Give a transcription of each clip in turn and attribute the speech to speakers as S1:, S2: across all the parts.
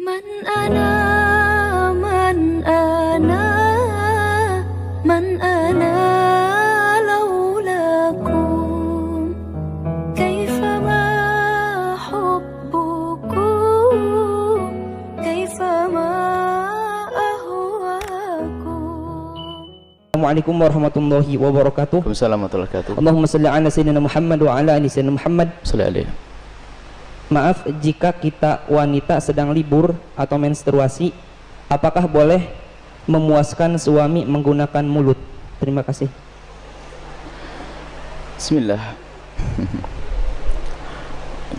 S1: من أنا من أنا من أنا لولاكم كيفما حبكم كيفما أهواكم.
S2: Assalamualaikum warahmatullahi wabarakatuh.
S3: Waalaikumsalam warahmatullahi wabarakatuh.
S2: Allahumma salli ala sayyidina Muhammad wa ala ali sayyidina Muhammad.
S3: Sallallahu alaihi.
S2: Maaf jika kita wanita sedang libur atau menstruasi, apakah boleh memuaskan suami menggunakan mulut? Terima kasih.
S3: Bismillah.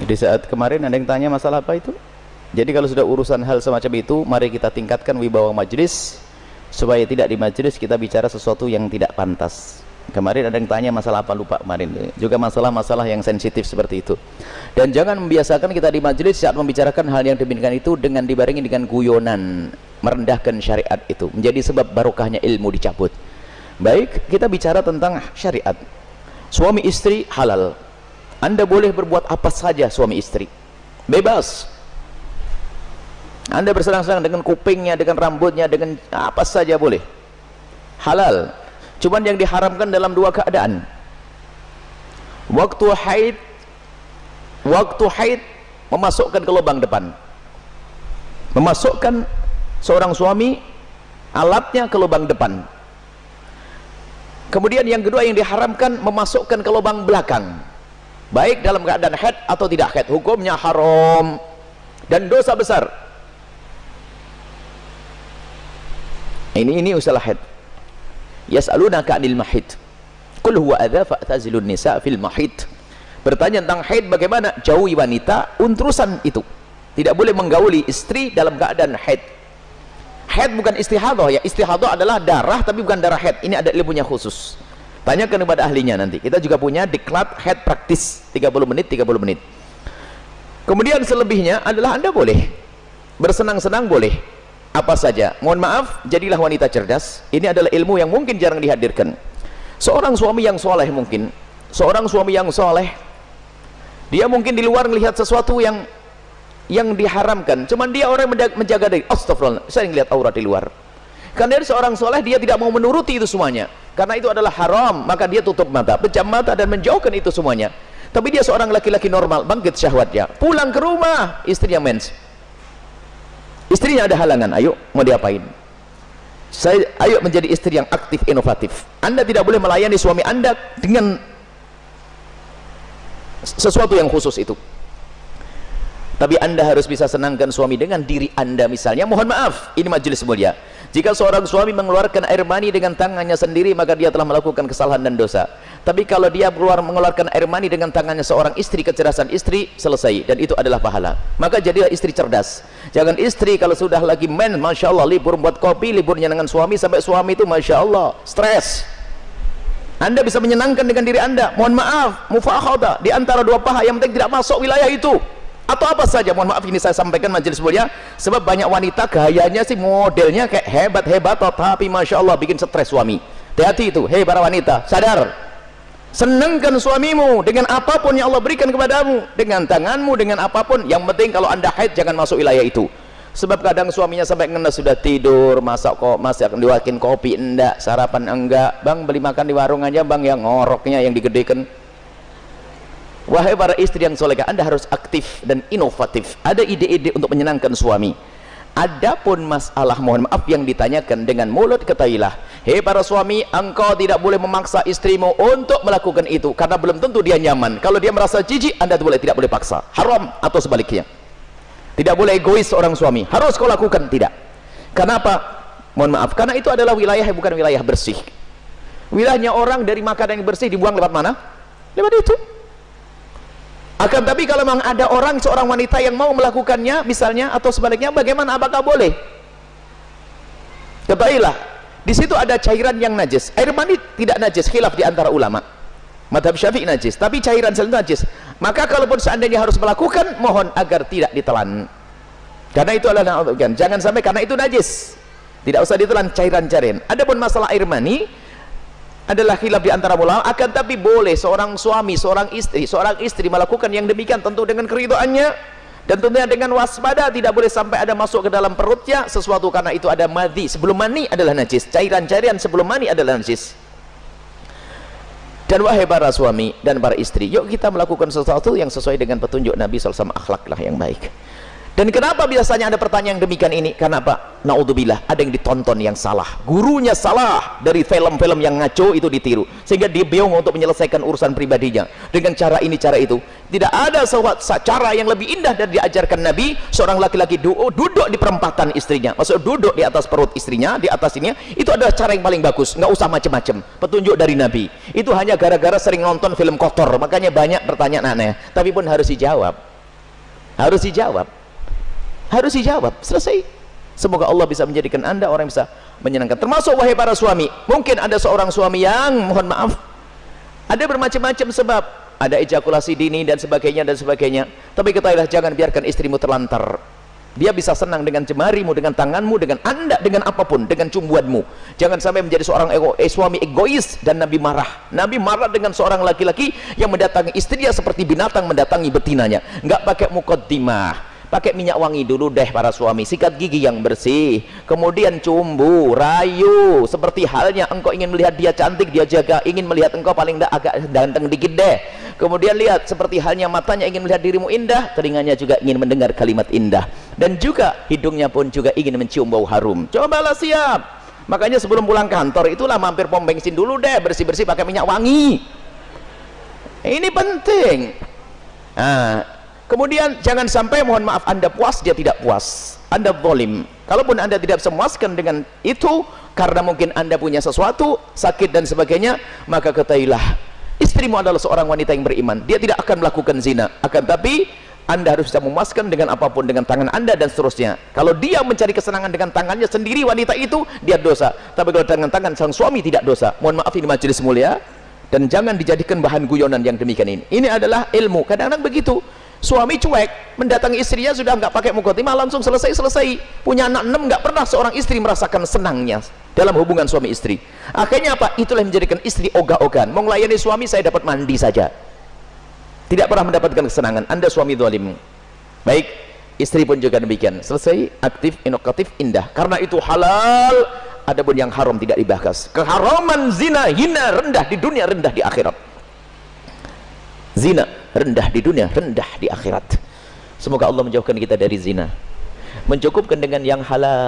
S3: Di saat kemarin ada yang tanya masalah apa itu? Jadi kalau sudah urusan hal semacam itu, mari kita tingkatkan wibawa majelis supaya tidak di majelis kita bicara sesuatu yang tidak pantas. Kemarin ada yang tanya masalah apa, lupa kemarin. Juga masalah-masalah yang sensitif seperti itu. Dan jangan membiasakan kita di majelis saat membicarakan hal yang demikian itu dengan dibarengi dengan guyonan, merendahkan syariat itu. Menjadi sebab barokahnya ilmu dicabut. Baik, kita bicara tentang syariat. Suami istri halal. Anda boleh berbuat apa saja suami istri. Bebas. Anda bersenang-senang dengan kupingnya, dengan rambutnya, dengan apa saja boleh. Halal. Cuman yang diharamkan dalam dua keadaan. Waktu haid memasukkan ke lubang depan. Memasukkan seorang suami alatnya ke lubang depan. Kemudian yang kedua yang diharamkan memasukkan ke lubang belakang. Baik dalam keadaan haid atau tidak haid, hukumnya haram dan dosa besar. Ini usaha haid. Yas'alunaka 'anil mahid. Qul huwa adza fa'tazilun nisa fil mahid. Bertanya tentang haid, bagaimana jauhi wanita untrusan itu. Tidak boleh menggauli istri dalam keadaan haid. Haid bukan istihadah ya. Istihadah adalah darah tapi bukan darah haid. Ini ada ilmunya khusus. Tanyakan kepada ahlinya nanti. Kita juga punya diklat haid praktis 30 menit 30 menit. Kemudian selebihnya adalah Anda boleh bersenang-senang, boleh apa saja. Mohon maaf, jadilah wanita cerdas. Ini adalah ilmu yang mungkin jarang dihadirkan. Seorang suami yang soleh mungkin, seorang suami yang soleh, dia mungkin di luar melihat sesuatu yang diharamkan. Cuman dia orang menjaga diri. Astagfirullah, saya ngelihat aurat di luar. Karena dia seorang soleh, dia tidak mau menuruti itu semuanya. Karena itu adalah haram, maka dia tutup mata, pejam mata dan menjauhkan itu semuanya. Tapi dia seorang laki-laki normal, bangkit syahwatnya. Pulang ke rumah, istrinya mens. Istrinya ada halangan, ayo mau diapain? Ayo menjadi istri yang aktif, inovatif. Anda tidak boleh melayani suami Anda dengan sesuatu yang khusus itu. Tapi Anda harus bisa senangkan suami dengan diri Anda misalnya. Mohon maaf, ini majelis mulia. Jika seorang suami mengeluarkan air mani dengan tangannya sendiri, maka dia telah melakukan kesalahan dan dosa. Tapi kalau dia mengeluarkan air mani dengan tangannya seorang istri, kecerdasan istri, selesai. Dan itu adalah pahala. Maka jadilah istri cerdas. Jangan istri kalau sudah lagi Masya Allah, libur buat kopi, liburnya dengan suami, sampai suami itu Masya Allah, stres. Anda bisa menyenangkan dengan diri Anda. Mohon maaf, mufakhadah di antara dua paha, yang penting tidak masuk wilayah itu. Atau apa saja, mohon maaf ini saya sampaikan majelis mulia, sebab banyak wanita gayanya sih modelnya kayak hebat-hebat, tapi Masya Allah bikin stres suami. Hati-hati itu, hei para wanita, sadar. Senangkan suamimu dengan apapun yang Allah berikan kepadamu, dengan tanganmu, dengan apapun. Yang penting kalau Anda haid jangan masuk wilayah itu. Sebab kadang suaminya sampai ngenes sudah tidur, masak diwakin kopi enggak, sarapan enggak. Bang beli makan di warung aja bang, yang ngoroknya yang digedekan. Wahai para istri yang solehah, Anda harus aktif dan inovatif. Ada ide-ide untuk menyenangkan suami. Adapun masalah mohon maaf yang ditanyakan dengan mulut, ketahuilah, hei para suami, engkau tidak boleh memaksa istrimu untuk melakukan itu karena belum tentu dia nyaman. Kalau dia merasa jijik, Anda tidak boleh paksa. Haram atau sebaliknya. Tidak boleh egois seorang suami. Harus kau lakukan, tidak. Kenapa? Mohon maaf, karena itu adalah wilayah yang bukan wilayah bersih. Wilayahnya orang dari makanan yang bersih dibuang lewat mana? Lewat itu. Akan tapi kalau memang ada seorang wanita yang mau melakukannya misalnya atau sebaliknya, bagaimana, apakah boleh? Ketahuilah, di situ ada cairan yang najis. Air mani tidak najis, khilaf di antara ulama. Madhab Syafi'i najis, tapi cairan selalu najis. Maka kalaupun seandainya harus melakukan, mohon agar tidak ditelan. Karena itu adalah jangan sampai karena itu najis. Tidak usah ditelan cairan-cairan. Adapun masalah air mani adalah khilaf di antara ulama, akan tapi boleh seorang suami, seorang istri melakukan yang demikian tentu dengan keridhaannya. Dan tentunya dengan waspada, tidak boleh sampai ada masuk ke dalam perutnya sesuatu, karena itu ada madhi. Sebelum mani adalah najis, cairan-cairan sebelum mani adalah najis. Dan wahai para suami dan para istri, yuk kita melakukan sesuatu yang sesuai dengan petunjuk Nabi SAW, akhlaklah yang baik. Dan kenapa biasanya ada pertanyaan yang demikian ini? Karena apa? Naudzubillah, ada yang ditonton yang salah, gurunya salah, dari film-film yang ngaco itu ditiru, sehingga dia bingung untuk menyelesaikan urusan pribadinya dengan cara ini, cara itu. Tidak ada cara yang lebih indah dari diajarkan Nabi. Seorang laki-laki duduk di perempatan istrinya, maksud duduk di atas perut istrinya, di atas ini, itu adalah cara yang paling bagus. Nggak usah macam-macam, petunjuk dari Nabi. Itu hanya gara-gara sering nonton film kotor, makanya banyak pertanyaan aneh. Tapi pun harus dijawab, harus dijawab, harus dijawab, selesai. Semoga Allah bisa menjadikan Anda orang yang bisa menyenangkan. Termasuk wahai para suami, mungkin ada seorang suami yang, mohon maaf, ada bermacam-macam sebab, ada ejakulasi dini dan sebagainya dan sebagainya. Tapi ketahuilah, jangan biarkan istrimu terlantar. Dia bisa senang dengan jemarimu, dengan tanganmu, dengan Anda, dengan apapun, dengan cumbuanmu. Jangan sampai menjadi seorang suami egois. Dan Nabi marah. Nabi marah dengan seorang laki-laki yang mendatangi istrinya seperti binatang mendatangi betinanya. Nggak pakai muqaddimah, pakai minyak wangi dulu deh para suami, sikat gigi yang bersih, kemudian cumbu, rayu, seperti halnya engkau ingin melihat dia cantik, dia jaga, ingin melihat engkau paling tidak agak ganteng dikit deh. Kemudian lihat, seperti halnya matanya ingin melihat dirimu indah, telinganya juga ingin mendengar kalimat indah, dan juga hidungnya pun juga ingin mencium bau harum. Cobalah siap. Makanya sebelum pulang kantor itulah mampir pom bensin dulu deh, bersih-bersih pakai minyak wangi. Ini penting. Kemudian jangan sampai, mohon maaf, Anda puas, dia tidak puas, Anda zalim. Kalaupun Anda tidak bisa memuaskan dengan itu, karena mungkin Anda punya sesuatu, sakit dan sebagainya, maka ketahuilah, istrimu adalah seorang wanita yang beriman. Dia tidak akan melakukan zina, akan tapi Anda harus bisa memuaskan dengan apapun, dengan tangan Anda dan seterusnya. Kalau dia mencari kesenangan dengan tangannya sendiri, wanita itu, dia dosa. Tapi kalau dengan tangan sang suami, tidak dosa. Mohon maaf, ini majelis mulia, dan jangan dijadikan bahan guyonan yang demikian ini. Ini adalah ilmu. Kadang-kadang begitu, suami cuek, mendatangi istrinya sudah nggak pakai muqaddimah, langsung selesai. Punya anak 6, nggak pernah seorang istri merasakan senangnya dalam hubungan suami istri. Akhirnya apa? Itulah yang menjadikan istri ogah-ogahan. Mau melayani suami, saya dapat mandi saja, tidak pernah mendapatkan kesenangan. Anda suami zalim. Baik, istri pun juga demikian. Selesai, aktif, inovatif, indah. Karena itu halal. Adapun yang haram tidak dibahas. Keharaman zina, hina, rendah di dunia, rendah di akhirat. Zina rendah di dunia, rendah di akhirat. Semoga Allah menjauhkan kita dari zina, mencukupkan dengan yang halal.